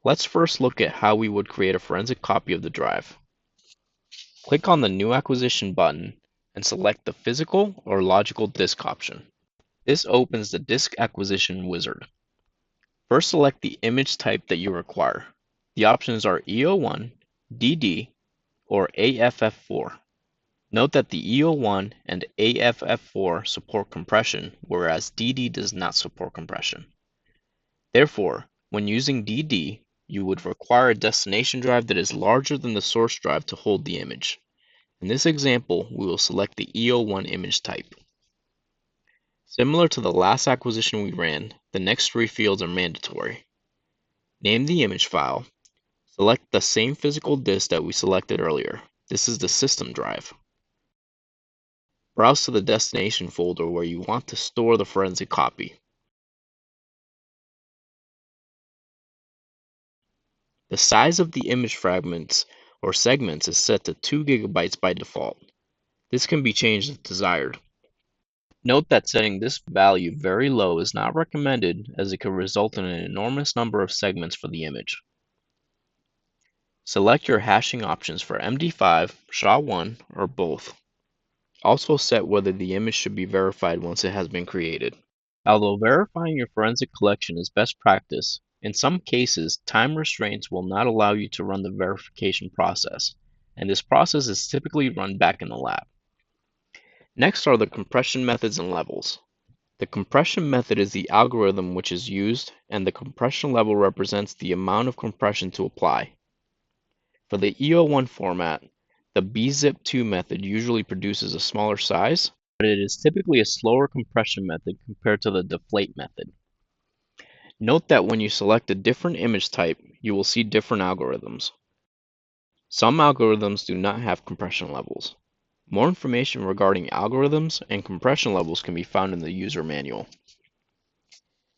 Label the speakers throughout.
Speaker 1: Let's first look at how we would create a forensic copy of the drive. Click on the New Acquisition button and select the Physical or Logical Disk option. This opens the Disk Acquisition wizard. First select the image type that you require. The options are EO1, DD, or AFF4. Note that the EO1 and AFF4 support compression, whereas DD does not support compression. Therefore, when using DD, you would require a destination drive that is larger than the source drive to hold the image. In this example, we will select the EO1 image type. Similar to the last acquisition we ran, the next three fields are mandatory. Name the image file. Select the same physical disk that we selected earlier. This is the system drive. Browse to the destination folder where you want to store the forensic copy. The size of the image fragments or segments is set to 2 GB by default. This can be changed if desired. Note that setting this value very low is not recommended, as it could result in an enormous number of segments for the image. Select your hashing options for MD5, SHA-1, or both. Also set whether the image should be verified once it has been created. Although verifying your forensic collection is best practice, in some cases, time restraints will not allow you to run the verification process, and this process is typically run back in the lab. Next are the compression methods and levels. The compression method is the algorithm which is used, and the compression level represents the amount of compression to apply. For the EO1 format, the bzip2 method usually produces a smaller size, but it is typically a slower compression method compared to the deflate method. Note that when you select a different image type, you will see different algorithms. Some algorithms do not have compression levels. More information regarding algorithms and compression levels can be found in the user manual.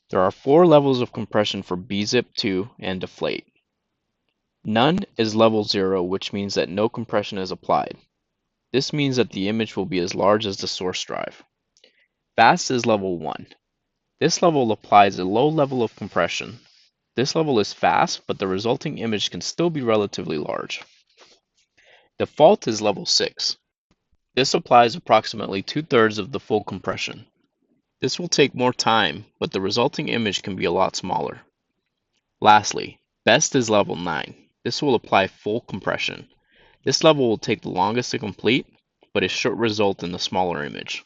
Speaker 1: There are 4 levels of compression for bzip2 and deflate. None is level 0, which means that no compression is applied. This means that the image will be as large as the source drive. Fast is level 1. This level applies a low level of compression. This level is fast, but the resulting image can still be relatively large. Default is level 6. This applies approximately 2/3 of the full compression. This will take more time, but the resulting image can be a lot smaller. Lastly, best is level 9. This will apply full compression. This level will take the longest to complete, but it should result in a smaller image.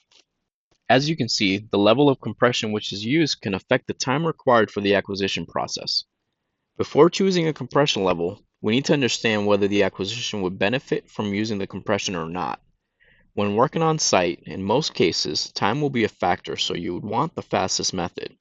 Speaker 1: As you can see, the level of compression which is used can affect the time required for the acquisition process. Before choosing a compression level, we need to understand whether the acquisition would benefit from using the compression or not. When working on site, in most cases, time will be a factor, so you would want the fastest method.